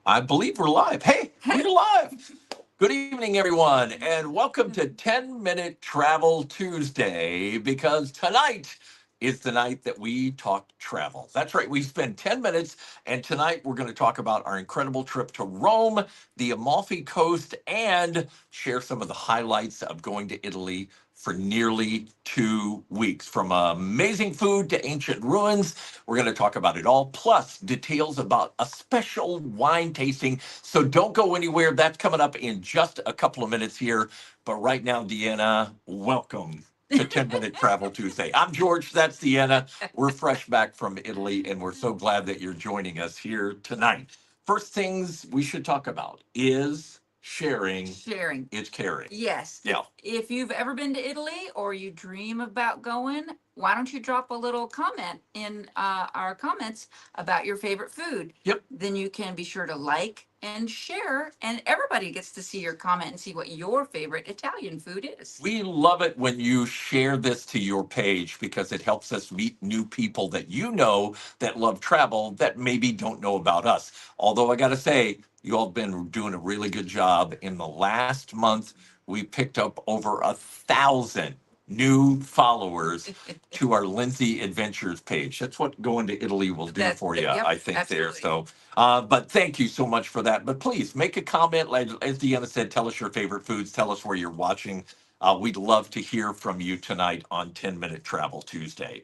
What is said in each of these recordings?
I believe we're live. Hey, we're live. Good evening, everyone, and welcome to 10 Minute Travel Tuesday because tonight is the night that we talk travel. That's right, we spend 10 minutes, and tonight we're going to talk about our incredible trip to Rome, the Amalfi Coast, and share some of the highlights of going to Italy for nearly 2 weeks. From amazing food to ancient ruins, we're going to talk about it all, plus details about a special wine tasting. So don't go anywhere. That's coming up in just a couple of minutes here. But right now, Deanna, welcome to 10 Minute Travel Tuesday. I'm George. That's Deanna. We're fresh back from Italy, and we're so glad that you're joining us here tonight. First things we should talk about is sharing. Sharing. It's caring. Yes. Yeah. If you've ever been to Italy or you dream about going, why don't you drop a little comment in our comments about your favorite food? Yep. Then you can be sure to like and share, and everybody gets to see your comment and see what your favorite Italian food is. We love it when you share this to your page because it helps us meet new people that you know that love travel that maybe don't know about us. Although I got to say, you all have been doing a really good job. In the last month, we picked up over 1,000 new followers to our Lindsay Adventures page. That's what going to Italy will do for you, Yep, I think, absolutely. there. So, but thank you so much for that. But please make a comment. Like, as Deanna said, tell us your favorite foods. Tell us where you're watching. We'd love to hear from you tonight on 10 Minute Travel Tuesday.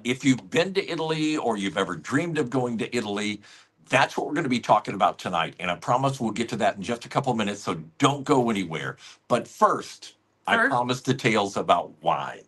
If you've been to Italy or you've ever dreamed of going to Italy, that's what we're going to be talking about tonight. And I promise we'll get to that in just a couple minutes. So don't go anywhere. But first, I promised details about wine.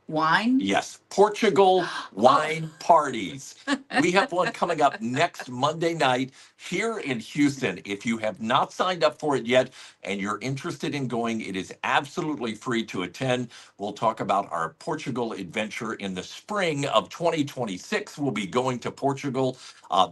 Wine? Yes, Portugal wine parties. We have one coming up next Monday night here in Houston. If you have not signed up for it yet and you're interested in going, it is absolutely free to attend. We'll talk about our Portugal adventure in the spring of 2026. We'll be going to Portugal.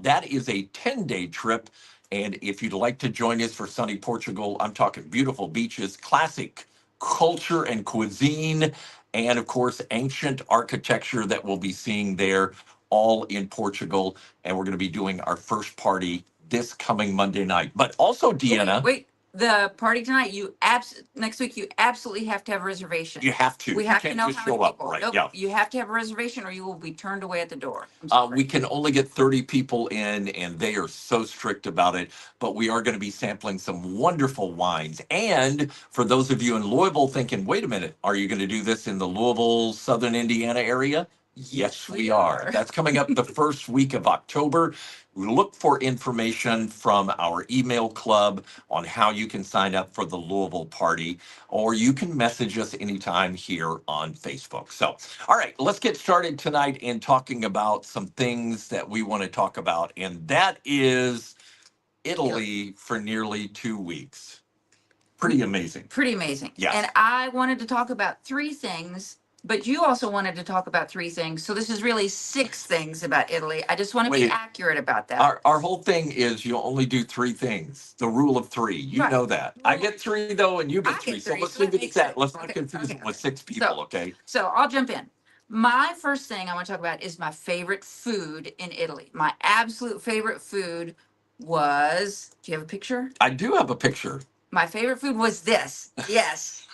That is a 10-day trip. And if you'd like to join us for sunny Portugal, I'm talking beautiful beaches, classic culture and cuisine, and of course, ancient architecture that we'll be seeing there, all in Portugal. And we're going to be doing our first party this coming Monday night. But also, Deanna. Wait. The party tonight, next week, you absolutely have to have a reservation. You have to. We You have to can't know just how many show up, people. right? Nope, Yeah. you have to have a reservation or you will be turned away at the door. We can only get 30 people in, and they are so strict about it. But we are going to be sampling some wonderful wines. And for those of you in Louisville thinking, wait a minute, are you going to do this in the Louisville, Southern Indiana area? Yes, we are. That's coming up the first week of October. We look for information from our email club on how you can sign up for the Louisville party, or you can message us anytime here on Facebook. So, all right, let's get started tonight in talking about some things that we want to talk about, and that is Italy for nearly 2 weeks. Pretty amazing. Pretty amazing. Yes. And I wanted to talk about three things, but you also wanted to talk about three things. So this is really six things about Italy. I just want to be Wait. accurate about that. Our whole thing is you only do three things. The rule of three. You Right. know that. I get three though, and you I get get three. So three, let's so leave that it at makes that. it- Let's not okay, confuse okay, it with okay. six people, So- okay? So I'll jump in. My first thing I want to talk about is my favorite food in Italy. My absolute favorite food was, do you have a picture? I do have a picture. My favorite food was this. Yes.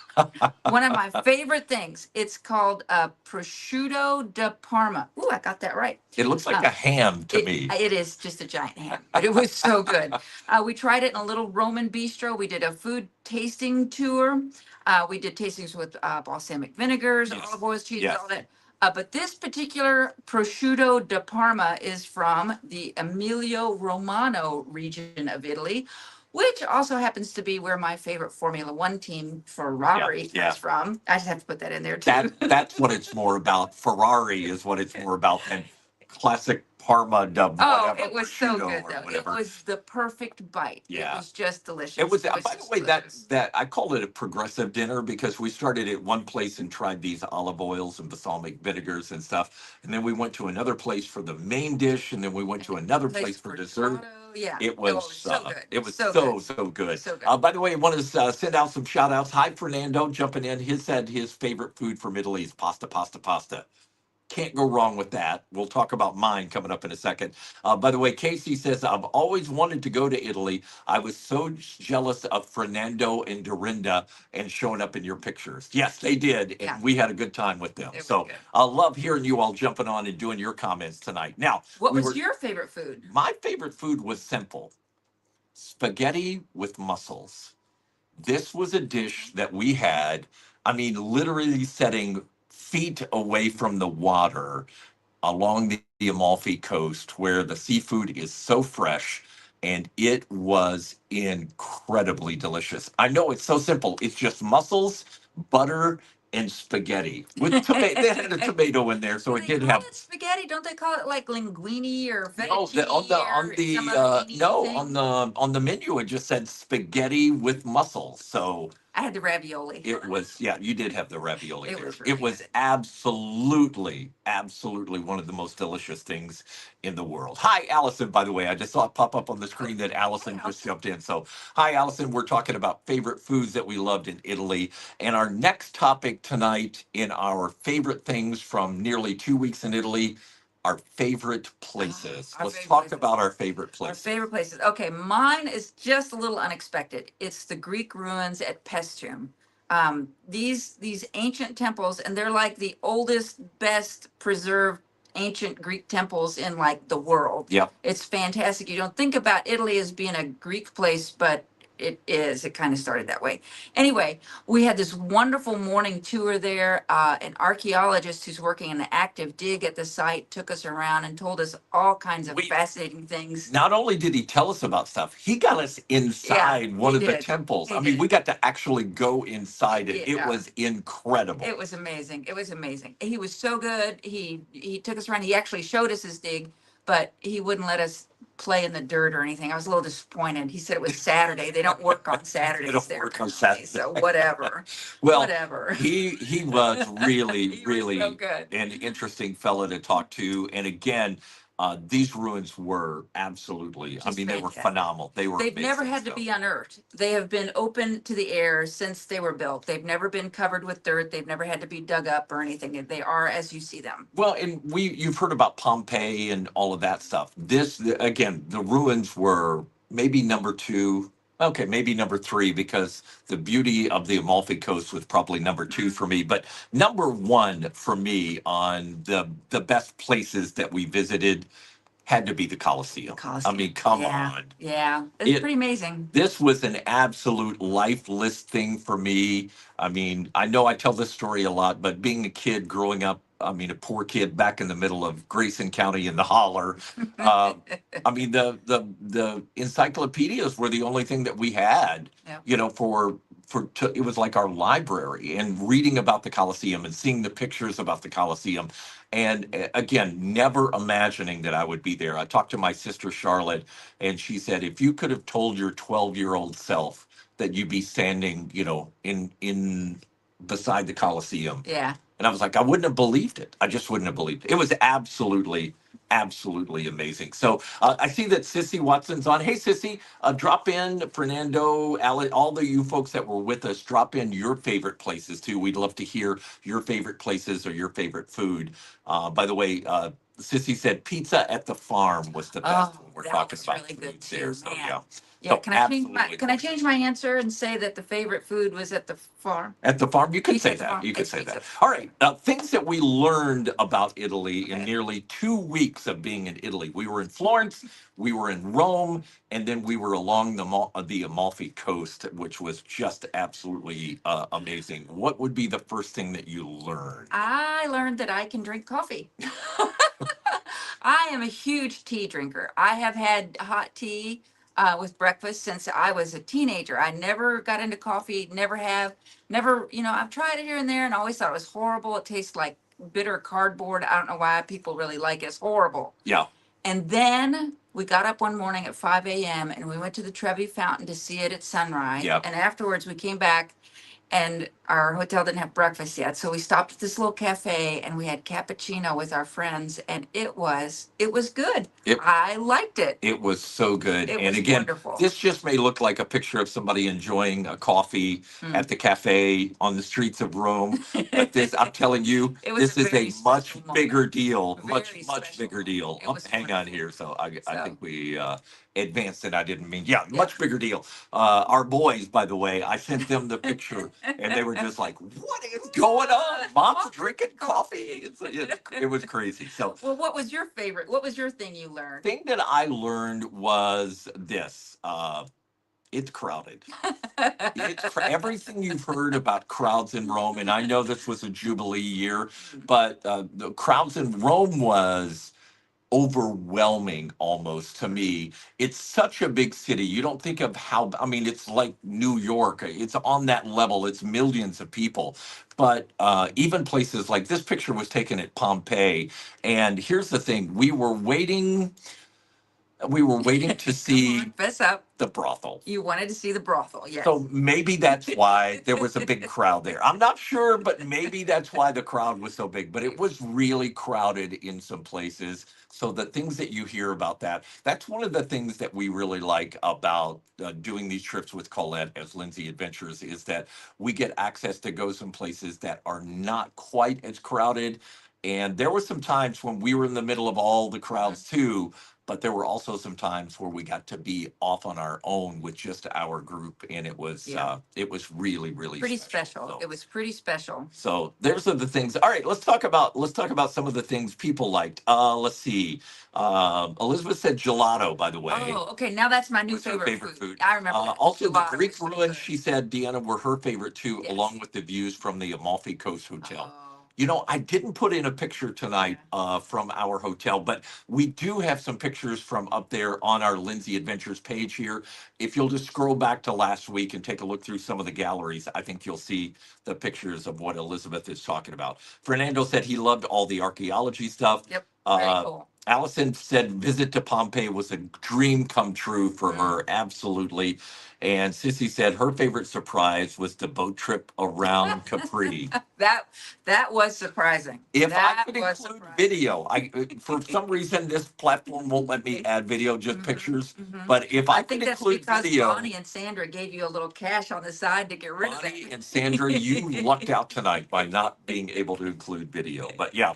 One of my favorite things. It's called prosciutto di Parma. Ooh, I got that right. It looks like a ham to me. It is just a giant ham, but it was so good. We tried it in a little Roman bistro. We did a food tasting tour. We did tastings with balsamic vinegars, Yes. olive oils, cheeses, Yes. all that. But this particular prosciutto di Parma is from the Emilio Romano region of Italy, which also happens to be where my favorite Formula One team, Ferrari, Yeah. is from. I just have to put that in there too. That's what it's more about. Ferrari is what it's more about than classic Parma dub. Oh, Whatever, it was so prosciutto good or though. It whatever. was the perfect bite. Yeah. It was just delicious. It was, by the just way, that delicious. that I call it a progressive dinner because we started at one place and tried these olive oils and balsamic vinegars and stuff, and then we went to another place for the main dish, and then we went to another place for dessert. gelato, yeah. It was so good. it was so so good. so good. So good. By the way, I want to send out some shout outs. Hi, Fernando, jumping in. He said his favorite food from Italy is pasta, pasta, pasta. Can't go wrong with that. We'll talk about mine coming up in a second. By the way, Casey says, I've always wanted to go to Italy. I was so jealous of Fernando and Dorinda and showing up in your pictures. Yes, they did. And Yeah. we had a good time with them. It was So good. I love hearing you all jumping on and doing your comments tonight. Now, What was your favorite food? my favorite food was simple: spaghetti with mussels. This was a dish that we had, I mean, literally setting feet away from the water along the Amalfi Coast where the seafood is so fresh, and it was incredibly delicious. I know it's so simple. It's just mussels, butter, and spaghetti with tomato. They had a tomato in there, so Do it they did call have. it spaghetti? Don't they call it like linguine or No, fettuccine on or the some other Indian no thing? on the menu it just said spaghetti with mussels. So I had the ravioli. it was, yeah, you did have the ravioli It there. was really It was good. absolutely one of the most delicious things in the world. Hi, Allison, by the way. I just saw it pop up on the screen that Allison Hi, just jumped in. So, hi, Allison. We're talking about favorite foods that we loved in Italy. And our next topic tonight in our favorite things from nearly 2 weeks in Italy, our favorite places. Our Let's favorite talk places. about our favorite Our places. favorite places. Okay, mine is just a little unexpected. It's the Greek ruins at Paestum. These ancient temples, and they're like the oldest, best preserved ancient Greek temples in like the world. Yep. It's fantastic. You don't think about Italy as being a Greek place, but it is. It kind of started that way. Anyway, we had this wonderful morning tour there. An archaeologist who's working an active dig at the site took us around and told us all kinds of We- fascinating things. Not only did he tell us about stuff, he got us inside one he of the did. temples. He I mean, did. we got to actually go inside it. It Yeah. was incredible. It was amazing. It was amazing. He was so good. He took us around. He actually showed us his dig, but he wouldn't let us play in the dirt or anything. I was a little disappointed. He said it was Saturday. They don't work on Saturdays don't there. work on apparently. So whatever. Well, Whatever. he was really, He was really so good. an interesting fella to talk to. And again, these ruins were absolutely, I Just mean, they were fantastic. phenomenal. They were They've never amazing had to stuff. be unearthed. They have been open to the air since they were built. They've never been covered with dirt. They've never had to be dug up or anything. They are as you see them. Well, and you've heard about Pompeii and all of that stuff. Again, the ruins were maybe number two. Okay, maybe number three, because the beauty of the Amalfi Coast was probably number two for me. But number one for me on the best places that we visited had to be the Colosseum. I mean, come on. Yeah, it's pretty amazing. This was an absolute lifeless thing for me. I mean, I know I tell this story a lot, but being a kid growing up, I mean, a poor kid back in the middle of Grayson County in the holler. I mean, the encyclopedias were the only thing that we had, Yep. you know, it was like our library, and reading about the Colosseum and seeing the pictures about the Colosseum. And again, never imagining that I would be there. I talked to my sister Charlotte, and she said, if you could have told your 12-year-old self that you'd be standing, you know, in beside the Colosseum. Yeah. And I was like, I wouldn't have believed it. I just wouldn't have believed it. It was absolutely amazing. So I see that Sissy Watson's on. Hey, Sissy, drop in. Fernando, all the you folks that were with us, drop in your favorite places too. We'd love to hear your favorite places or your favorite food. By the way, Sissy said pizza at the farm was the best when we're that talking was about really food good too, there. So man. yeah. Yeah, So can I change my absolutely change my answer and say that the favorite food was at the farm? At the farm, you could Pizza say at the that. farm. You could It's say pizza. that. All right. Things that we learned about Italy in Okay. nearly 2 weeks of being in Italy. We were in Florence, we were in Rome, and then we were along the Amalfi Coast, which was just absolutely amazing. What would be the first thing that you learned? I learned that I can drink coffee. I am a huge tea drinker. I have had hot tea with breakfast since I was a teenager. I never got into coffee, never have, never, I've tried it here and there and always thought it was horrible. It tastes like bitter cardboard. I don't know why people really like it. It's horrible. Yeah. And then we got up one morning at 5 a.m. and we went to the Trevi Fountain to see it at sunrise. Yep. And afterwards we came back and our hotel didn't have breakfast yet. So we stopped at this little cafe and we had cappuccino with our friends, and it was good. It I liked it. it was so good. It And was again, wonderful. this just may look like a picture of somebody enjoying a coffee at the cafe on the streets of Rome, but this, I'm telling you, It was this a is very a much special moment. bigger deal, much Very much special bigger deal. moment. It Oh, was hang on wonderful. here. So I So, think we advanced it. I didn't mean, yeah, Yeah. much bigger deal. Our boys, by the way, I sent them the picture and they were just like, "What is going on? Mom's drinking coffee." It was crazy. So well, what was your favorite? What was your thing you learned? thing that I learned was this: it's crowded. Everything you've heard about crowds in Rome, and I know this was a Jubilee year, but the crowds in Rome was overwhelming almost to me. It's such a big city. You don't think of how, I mean, it's like New York. It's on that level. It's millions of people. But even places like this picture was taken at Pompeii. And here's the thing, we were waiting to Come see on, fess up. the brothel. You wanted to see the brothel, yes. So maybe that's why there was a big crowd there. I'm not sure, but maybe that's why the crowd was so big. But it was really crowded in some places. So the things that you hear about that, that's one of the things that we really like about doing these trips with Colette as Lindsay Adventures is that we get access to go some places that are not quite as crowded. And there were some times when we were in the middle of all the crowds too, but there were also some times where we got to be off on our own with just our group, and Yeah. it was really really Pretty special. So, It was pretty special. so there's the things. All right, let's talk about some of the things people liked. Let's see. Elizabeth said gelato, by the way. Oh, okay. Now that's my new What's her favorite favorite food. food? I remember that. Also, the Gelato Greek was pretty ruins, good. she said, Deanna, were her favorite too, Yes. along with the views from the Amalfi Coast Hotel. Oh. You know, I didn't put in a picture tonight from our hotel, but we do have some pictures from up there on our Lindsay Adventures page here. If you'll just scroll back to last week and take a look through some of the galleries, I think you'll see the pictures of what Elizabeth is talking about. Fernando said he loved all the archaeology stuff. Yep. Very Uh, cool. Allison said visit to Pompeii was a dream come true for her, absolutely. And Sissy said her favorite surprise was the boat trip around Capri. That was surprising. If That I could was include surprising. video, for some reason this platform won't let me add video, just Mhm, pictures. mhm. But if I I could think that's include because video, Bonnie and Sandra gave you a little cash on the side to get rid of Bonnie that. and Sandra, you lucked out tonight by not being able to include video. But yeah,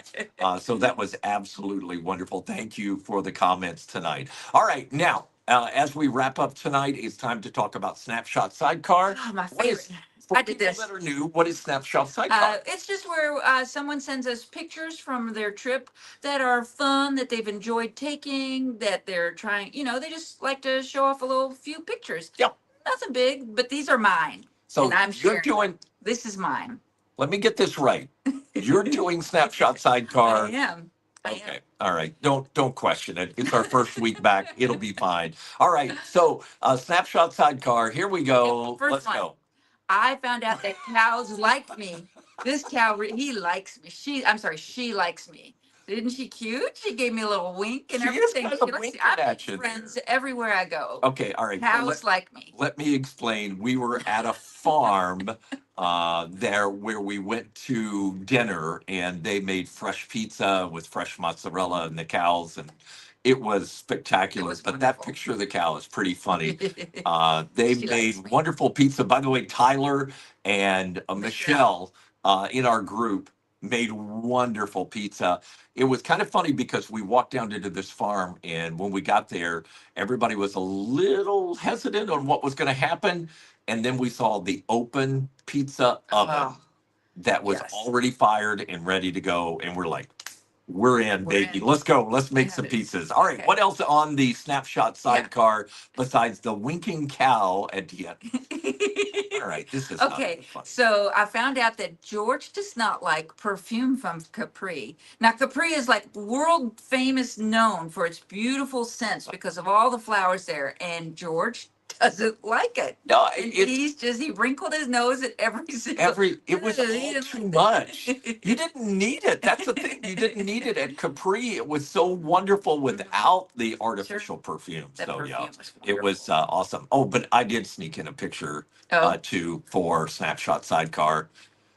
so that was absolutely wonderful. Thank you for the comments tonight. All right, now as we wrap up tonight, it's time to talk about Snapshot Sidecar. Oh, my What is, favorite. for I did people this. that are new, what is Snapshot Sidecar? It's just where someone sends us pictures from their trip that are fun, that they've enjoyed taking, that they're trying, they just like to show off a little few pictures. Yep. Nothing big, but these are mine. So and I'm you're sharing. doing, This is mine. let me get this right. You're doing Snapshot I Sidecar. am. I am. Okay. All right. Don't question it. It's our first week back. It'll be fine. All right. So Snapshot Sidecar. Here we go. Yep, first Let's one. go. I found out that cows like me. This cow, he likes me. She likes me. Isn't she cute? She gave me a little wink and She is everything. kind She of likes me. winking I at make you friends there. everywhere I go. Okay. All right. So Cows like me. let me explain. We were at a farm there where we went to dinner and they made fresh pizza with fresh mozzarella and the cows, and it was spectacular. It was But that wonderful. picture of the cow is pretty funny. They She made likes me. wonderful pizza. By the way, Tyler and Michelle in our group made wonderful pizza. It was kind of funny because we walked down into this farm, and when we got there, everybody was a little hesitant on what was going to happen. And then we saw the open pizza oven Oh, that was yes. already fired and ready to go. And we're like, we're in, We're baby. in. Let's go. Let's make have some it. pizzas. All right. Okay. What else on the Snapshot Sidecar besides the winking cow at the end? All right. This is not Okay, even funny. so I found out that George does not like perfume from Capri. Now, Capri is like world famous known for its beautiful scents because of all the flowers there. And George doesn't like it. No, And it's he wrinkled his nose at every single. it was He all didn't too like much. it. You didn't need it. That's the thing. You didn't need it at Capri. It was so wonderful without the artificial perfume. That So yeah, perfume was it was wonderful. awesome. Oh, but I did sneak in a picture Oh, too for Snapshot Sidecar.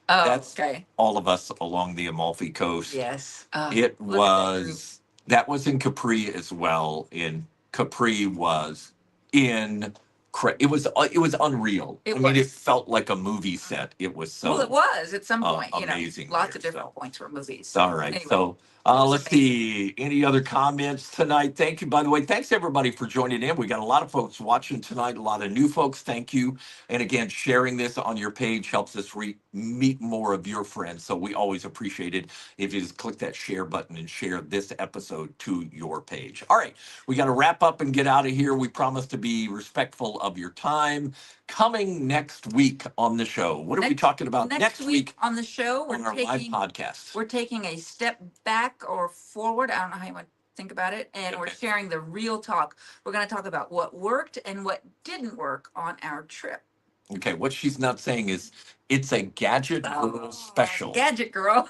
oh, That's okay. all of us along the Amalfi Coast. Yes. It Look at that group. was that was in Capri as well. In Capri was in it was unreal. It I mean, it was. felt like a movie set. It was Well, it so was at some point, amazing lots there. of different So points were movies. all right. Anyway, So it was let's amazing. see. Any other comments tonight? Thank you. By the way, thanks everybody for joining in. We got a lot of folks watching tonight, a lot of new folks. Thank you. And again, sharing this on your page helps us meet more of your friends. So we always appreciate it if you just click that share button and share this episode to your page. All right. We got to wrap up and get out of here. We promise to be respectful of your time. Coming next week on the show. What are we talking about next week on the show? on our live podcast? We're taking a step back or forward. I don't know how you want to think about it. And we're Okay. sharing the real talk. We're going to talk about what worked and what didn't work on our trip. Okay, what she's not saying is it's a Gadget Girl special. Gadget Girl.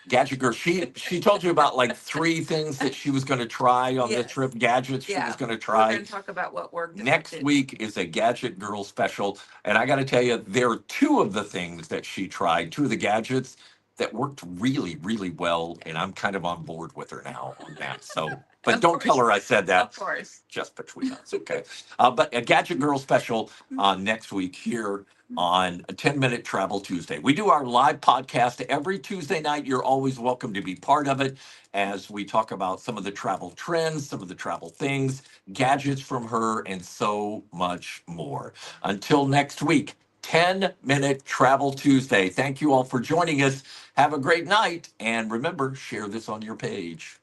Gadget Girl. She told you about like 3 things that she was going to try on the Yes. trip. Gadgets she Yeah. was going to We're try. going to talk about what worked. and what Next didn't. week is a Gadget Girl special, and I got to tell you, there are 2 of the things that she tried, 2 of the gadgets that worked really, really well, and I'm kind of on board with her now on that. So, but Of don't tell course. her I said that. Of course. Just between us, okay? But a Gadget Girl special next week here on a 10-minute Travel Tuesday. We do our live podcast every Tuesday night. You're always welcome to be part of it as we talk about some of the travel trends, some of the travel things, gadgets from her, and so much more. Until next week, 10-minute Travel Tuesday. Thank you all for joining us. Have a great night. And remember, share this on your page.